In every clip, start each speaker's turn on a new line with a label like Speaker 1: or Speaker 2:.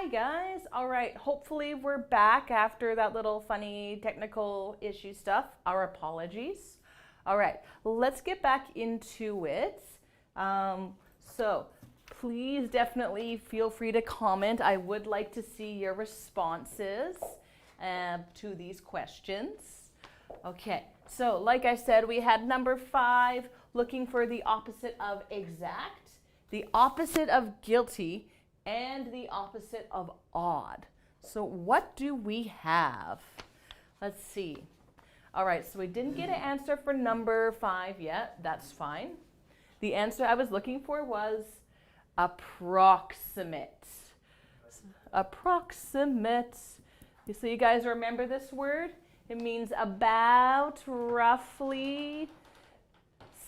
Speaker 1: Hi guys. All right, hopefully we're back after that little funny technical issue stuff. Our apologies. All right, let's get back into it. So please definitely feel free to comment. I would like to see your responses to these questions. Okay, so like I said, we had number 5, looking for the opposite of exact, the opposite of guilty, and the opposite of odd. So what do we have? Let's see. All right, so we didn't get an answer for number 5 yet. That's fine. The answer I was looking for was approximate. Approximate. So you guys remember this word? It means about, roughly.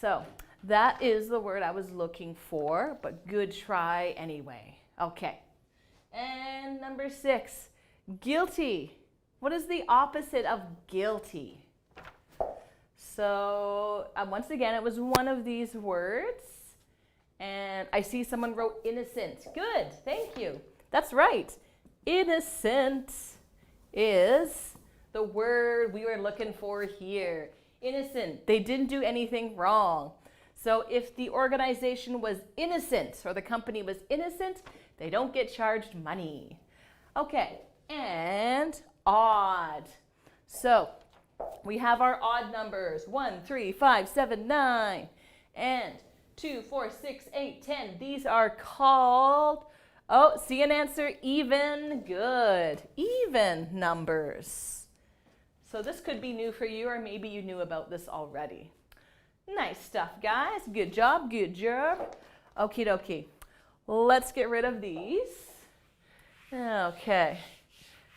Speaker 1: So that is the word I was looking for, but good try anyway. Okay. And number 6, guilty. What is the opposite of guilty? So once again, it was one of these words. And I see someone wrote innocent. Good, thank you. That's right. Innocent is the word we were looking for here. Innocent. They didn't do anything wrong. So if the organization was innocent or the company was innocent, they don't get charged money. Okay, and odd. So we have our odd numbers, 1, 3, 5, 7, 9, and 2, 4, 6, 8, 10. These are called, oh, see an answer, even. Good, even numbers. So this could be new for you, or maybe you knew about this already. Nice stuff, guys. Good job, good job. Okie dokie. Let's get rid of these. Okay.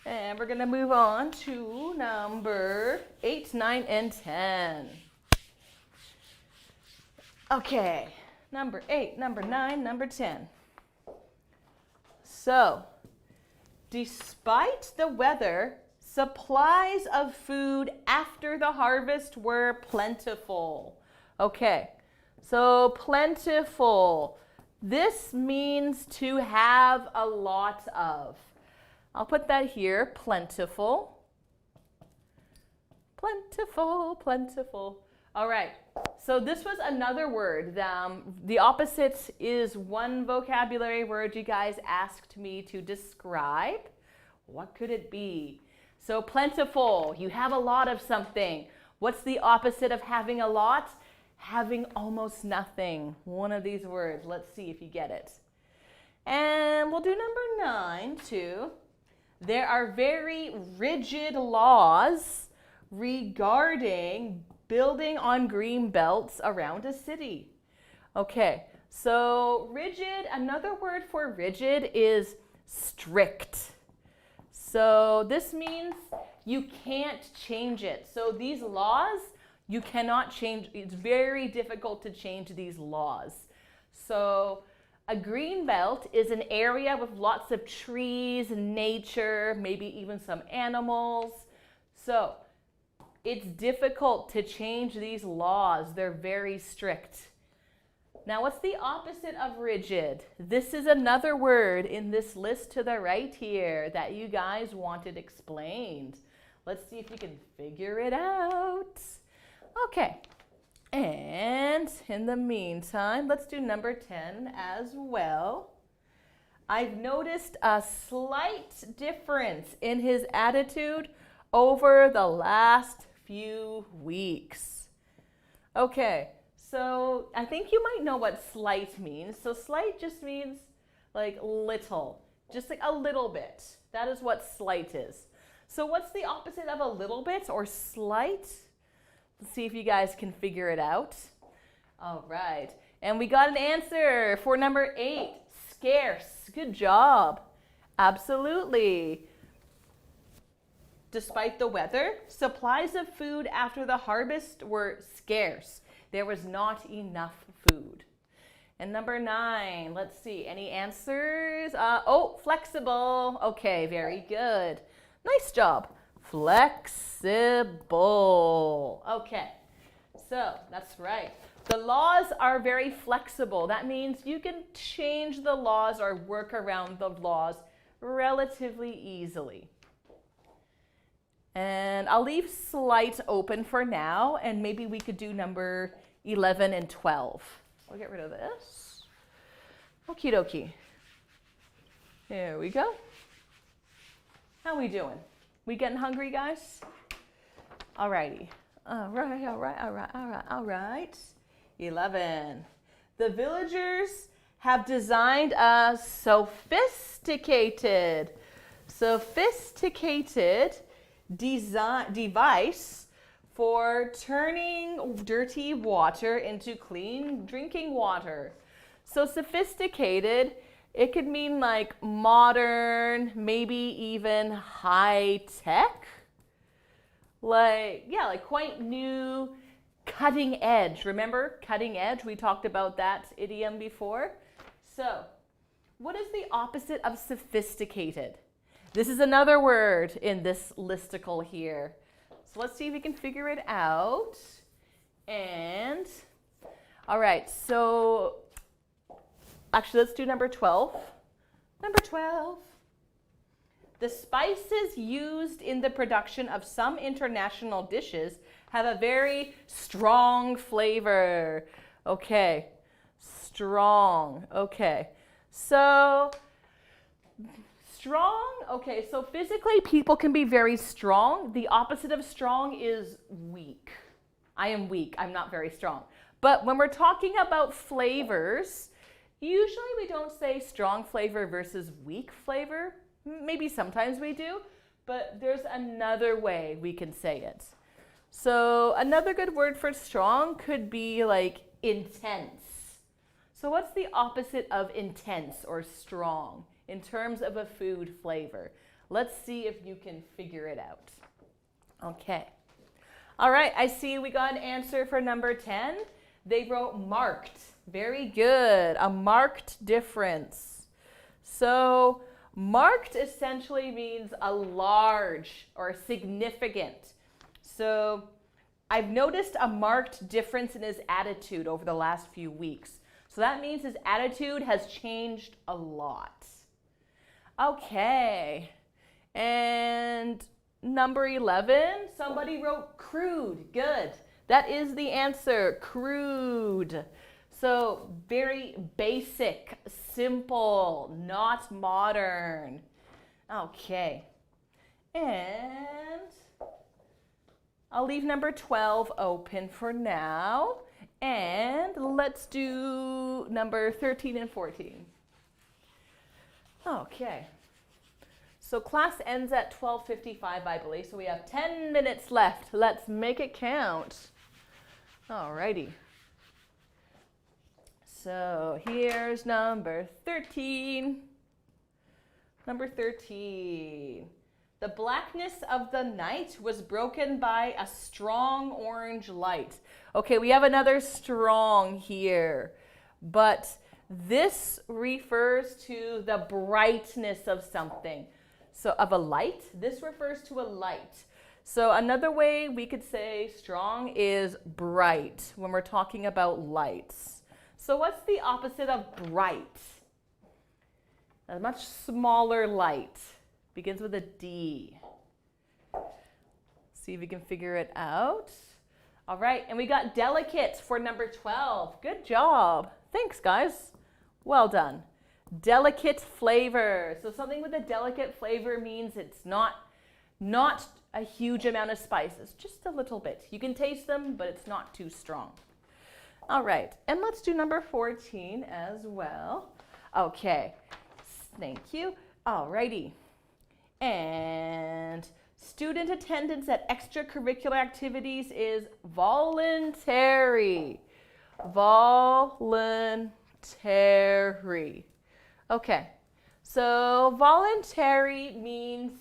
Speaker 1: And we're going to move on to number 8, 9, and 10. Okay. Number 8, number 9, number 10. So, despite the weather, supplies of food after the harvest were plentiful. Okay, so plentiful. This means to have a lot of. I'll put that here, plentiful. Plentiful, plentiful. All right, so this was another word. The opposite is one vocabulary word you guys asked me to describe. What could it be? So plentiful, you have a lot of something. What's the opposite of having a lot? Having almost nothing. One of these words. Let's see if you get it. And we'll do number 9 too. There are very rigid laws regarding building on green belts around a city. Okay, so rigid, another word for rigid is strict. So this means you can't change it. So these laws, you cannot change. It's very difficult to change these laws. So a green belt is an area with lots of trees, nature, maybe even some animals. So it's difficult to change these laws. They're very strict. Now, what's the opposite of rigid? This is another word in this list to the right here that you guys wanted explained. Let's see if you can figure it out. Okay, and in the meantime, let's do number 10 as well. I've noticed a slight difference in his attitude over the last few weeks. Okay, so I think you might know what slight means. So slight just means like little, just like a little bit. That is what slight is. So what's the opposite of a little bit or slight? Let's see if you guys can figure it out. All right, and we got an answer for number 8, scarce. Good job. Absolutely. Despite the weather, supplies of food after the harvest were scarce. There was not enough food. And number 9, let's see, any answers? Oh, flexible. Okay, very good. Nice job. Flexible. Okay, so that's right. The laws are very flexible. That means you can change the laws or work around the laws relatively easily. And I'll leave slight open for now, and maybe we could do number 11 and 12. We'll get rid of this. Okie dokie. There we go. How we doing? We getting hungry, guys? Alrighty. All right. 11. The villagers have designed a sophisticated device for turning dirty water into clean drinking water. So sophisticated, it could mean like modern, maybe even high tech. Like quite new, cutting edge. Remember cutting edge? We talked about that idiom before. So, what is the opposite of sophisticated? This is another word in this listicle here. So let's see if we can figure it out. And, all right, so actually let's do number 12. Number 12. The spices used in the production of some international dishes have a very strong flavor. Okay, strong. Okay, so strong. Okay, so physically people can be very strong. The opposite of strong is weak. I am weak. I'm not very strong. But when we're talking about flavors, usually we don't say strong flavor versus weak flavor. Maybe sometimes we do, but there's another way we can say it. So another good word for strong could be like intense. So what's the opposite of intense or strong in terms of a food flavor? Let's see if you can figure it out. Okay. All right, I see we got an answer for number 10. They wrote marked. Very good. A marked difference. So marked essentially means a large or significant. So I've noticed a marked difference in his attitude over the last few weeks. So that means his attitude has changed a lot. Okay. And number 11, somebody wrote crude. Good. That is the answer, crude. So very basic, simple, not modern. Okay. And I'll leave number 12 open for now. And let's do number 13 and 14. Okay. So class ends at 12:55, I believe. So we have 10 minutes left. Let's make it count. Alrighty. So here's number 13. Number 13. The blackness of the night was broken by a strong orange light. Okay, we have another strong here, but this refers to the brightness of something. So of a light, this refers to a light. So another way we could say strong is bright when we're talking about lights. So what's the opposite of bright? A much smaller light. Begins with a D. See if we can figure it out. All right, and we got delicate for number 12. Good job. Thanks, guys. Well done. Delicate flavor. So something with a delicate flavor means it's not a huge amount of spices, just a little bit. You can taste them, but it's not too strong. All right, and let's do number 14 as well. Okay, thank you. All righty. And student attendance at extracurricular activities is voluntary. Voluntary. Okay, so voluntary means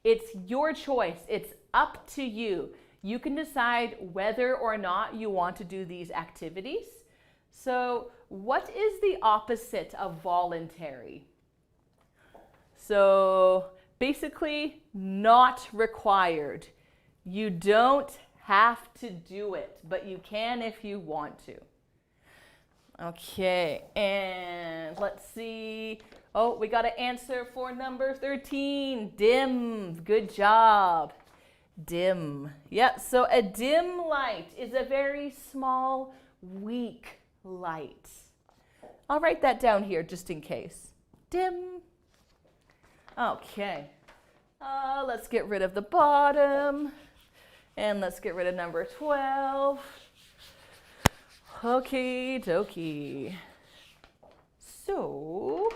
Speaker 1: it's your choice. It's up to you. You can decide whether or not you want to do these activities. So what is the opposite of voluntary? So basically, not required. You don't have to do it, but you can if you want to. Okay, and let's see. Oh, we got an answer for number 13. Dim. Good job. Dim. Yeah, so a dim light is a very small, weak light. I'll write that down here just in case. Dim. Okay. Let's get rid of the bottom. And let's get rid of number 12. Okie dokie. So,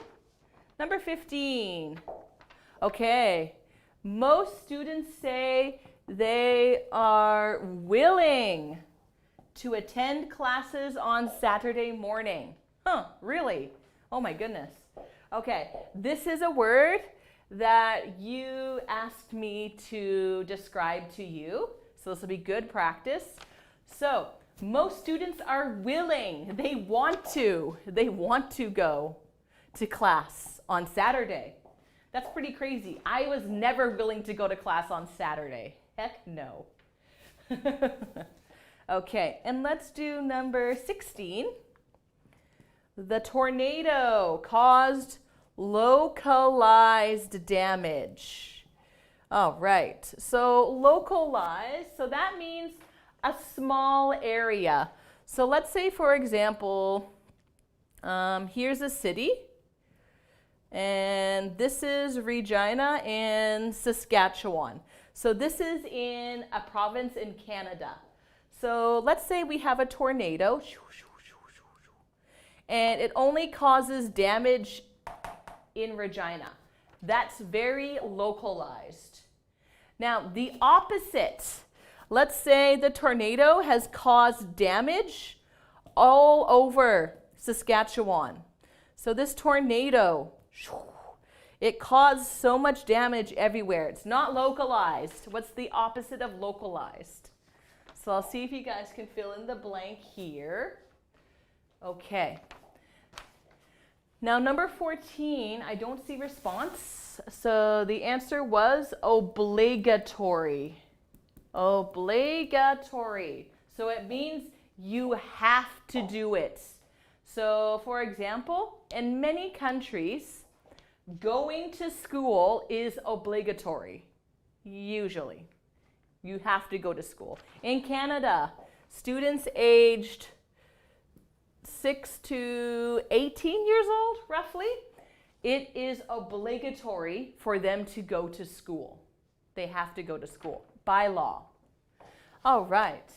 Speaker 1: number 15. Okay. Most students say they are willing to attend classes on Saturday morning. Huh, really? Oh my goodness. Okay, this is a word that you asked me to describe to you. So this will be good practice. So, most students are willing. They want to go to class on Saturday. That's pretty crazy. I was never willing to go to class on Saturday. Heck no. Okay, and let's do number 16. The tornado caused localized damage. All right, so localized, so that means a small area. So let's say, for example, here's a city. And this is Regina in Saskatchewan. So this is in a province in Canada. So let's say we have a tornado, and it only causes damage in Regina. That's very localized. Now, the opposite. Let's say the tornado has caused damage all over Saskatchewan. So this tornado, it caused so much damage everywhere. It's not localized. What's the opposite of localized? So I'll see if you guys can fill in the blank here. Okay. Now number 14, I don't see response. So the answer was obligatory. Obligatory. So it means you have to do it. So for example, in many countries, going to school is obligatory, usually. You have to go to school. In Canada, students aged 6 to 18 years old, roughly, it is obligatory for them to go to school. They have to go to school by law. All right.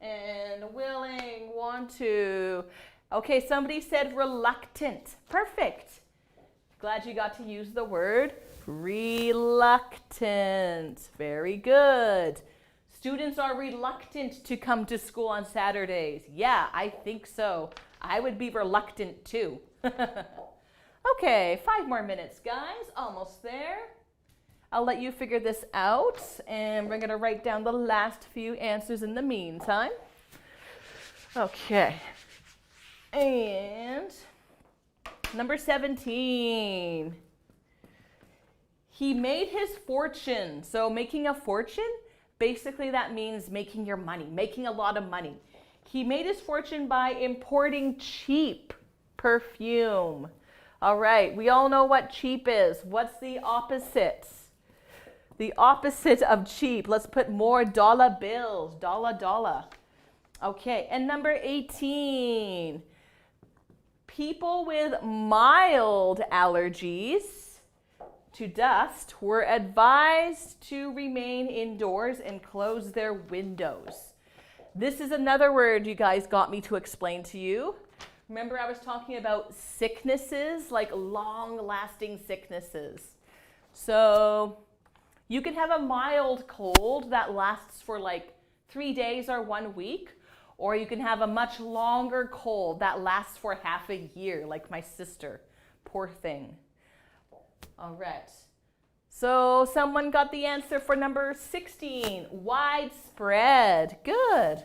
Speaker 1: And willing, want to. Okay, somebody said reluctant. Perfect. Glad you got to use the word reluctant. Very good. Students are reluctant to come to school on Saturdays. Yeah, I think so. I would be reluctant too. Okay, 5 more minutes, guys. Almost there. I'll let you figure this out, and we're going to write down the last few answers in the meantime. Okay. And number 17. He made his fortune. So making a fortune, basically that means making your money, making a lot of money. He made his fortune by importing cheap perfume. All right, we all know what cheap is. What's the opposite? The opposite of cheap. Let's put more dollar bills. Dollar. Okay, and number 18. People with mild allergies to dust were advised to remain indoors and close their windows. This is another word you guys got me to explain to you. Remember I was talking about sicknesses, like long-lasting sicknesses. So you can have a mild cold that lasts for like 3 days or 1 week, or you can have a much longer cold that lasts for half a year, like my sister. Poor thing. All right. So someone got the answer for number 16, widespread. Good.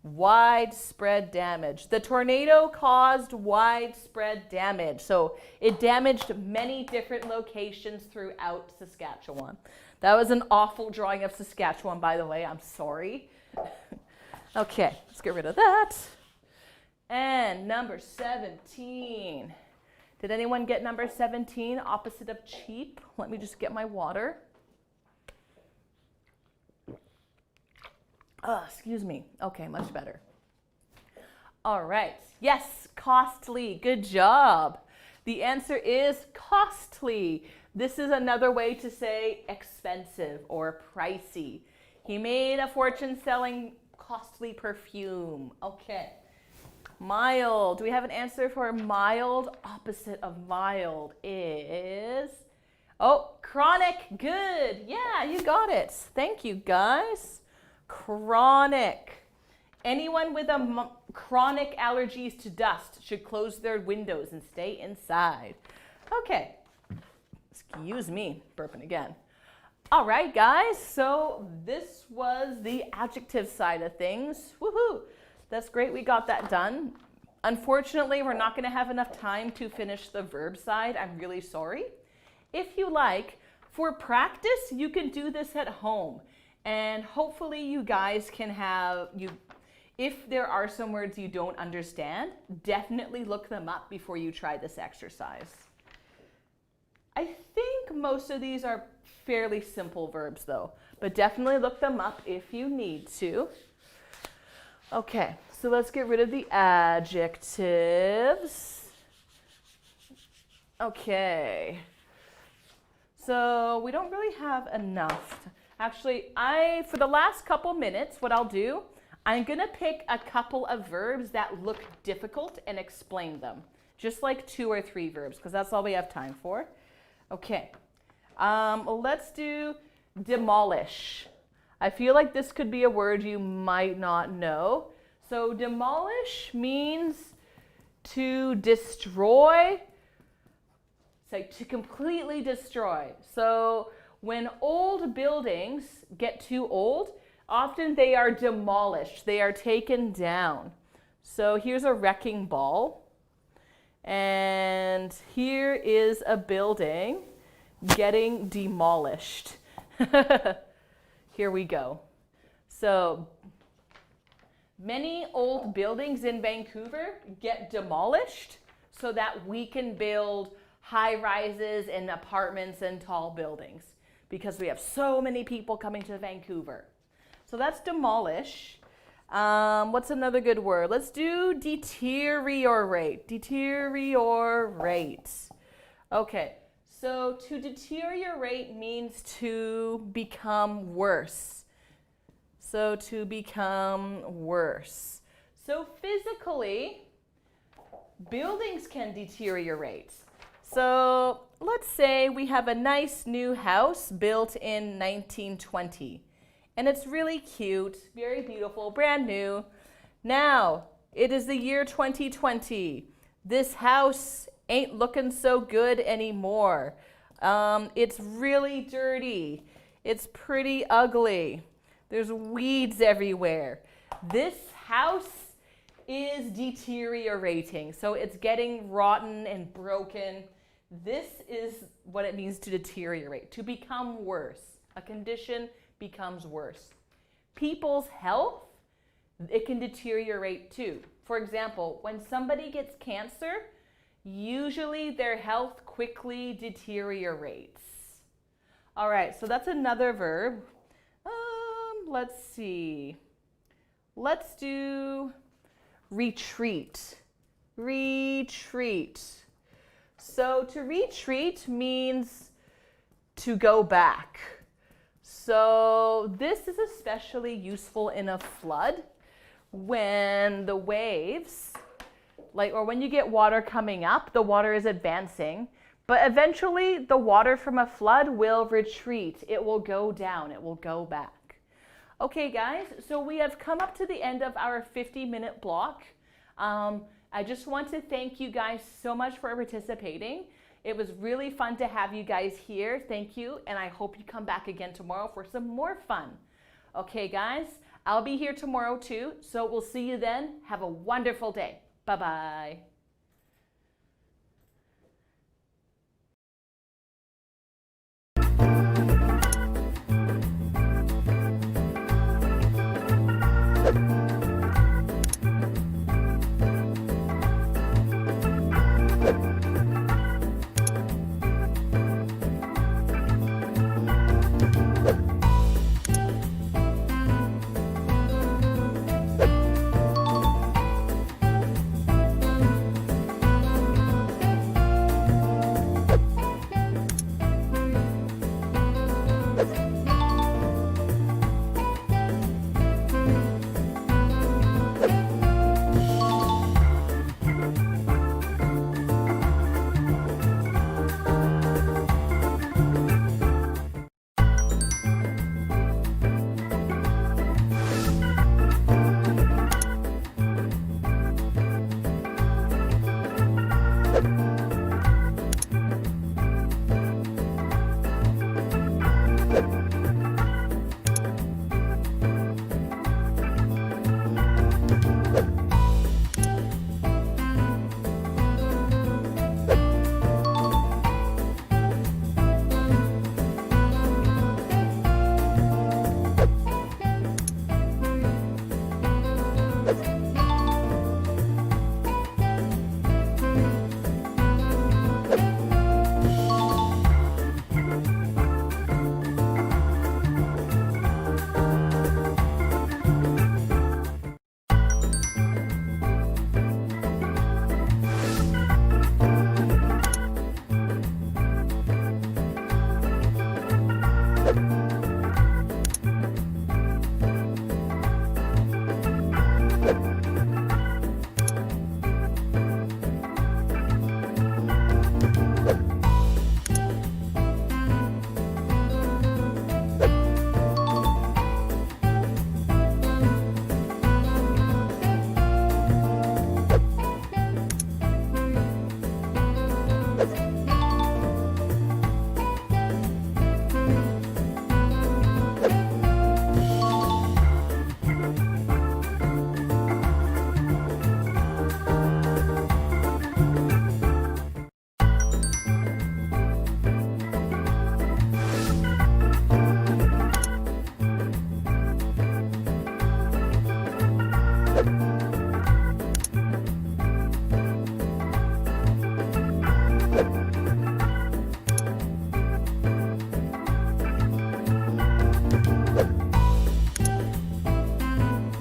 Speaker 1: Widespread damage. The tornado caused widespread damage. So it damaged many different locations throughout Saskatchewan. That was an awful drawing of Saskatchewan, by the way. I'm sorry. Okay, let's get rid of that. And number 17. Did anyone get number 17, opposite of cheap? Let me just get my water. Oh, excuse me. Okay, much better. All right. Yes, costly. Good job. The answer is costly. This is another way to say expensive or pricey. He made a fortune selling costly perfume. Okay. Mild. Do we have an answer for mild? Opposite of mild is, oh, chronic. Good. Yeah, you got it. Thank you, guys. Chronic. Anyone with chronic allergies to dust should close their windows and stay inside. Okay. Excuse me, burping again. All right, guys. So this was the adjective side of things. Woohoo! That's great. We got that done. Unfortunately, we're not going to have enough time to finish the verb side. I'm really sorry. If you like, for practice, you can do this at home. And hopefully you guys can have, if there are some words you don't understand, definitely look them up before you try this exercise. I think most of these are fairly simple verbs though, but definitely look them up if you need to. Okay, so let's get rid of the adjectives. Okay. So we don't really have enough. Actually, for the last couple minutes, what I'll do, I'm gonna pick a couple of verbs that look difficult and explain them. Just like 2 or 3 verbs, because that's all we have time for. Okay, let's do demolish. I feel like this could be a word you might not know. So demolish means to destroy, so to completely destroy. So when old buildings get too old, often they are demolished. They are taken down. So here's a wrecking ball. And here is a building getting demolished. Here we go. So many old buildings in Vancouver get demolished so that we can build high rises and apartments and tall buildings because we have so many people coming to Vancouver. So that's demolish. What's another good word? Let's do deteriorate. Deteriorate. Okay, so to deteriorate means to become worse. So to become worse. So physically, buildings can deteriorate. So let's say we have a nice new house built in 1920. And it's really cute, very beautiful, brand new. Now, it is the year 2020. This house ain't looking so good anymore. It's really dirty. It's pretty ugly. There's weeds everywhere. This house is deteriorating. So it's getting rotten and broken. This is what it means to deteriorate, to become worse. A condition becomes worse. People's health, it can deteriorate too. For example, when somebody gets cancer, usually their health quickly deteriorates. All right, so that's another verb. Let's see. Let's do retreat. Retreat. So to retreat means to go back. So this is especially useful in a flood when the waves, or when you get water coming up, the water is advancing, but eventually the water from a flood will retreat. It will go down, it will go back. Okay guys, so we have come up to the end of our 50-minute block. I just want to thank you guys so much for participating. It was really fun to have you guys here. Thank you, and I hope you come back again tomorrow for some more fun. Okay, guys, I'll be here tomorrow too, so we'll see you then. Have a wonderful day. Bye-bye.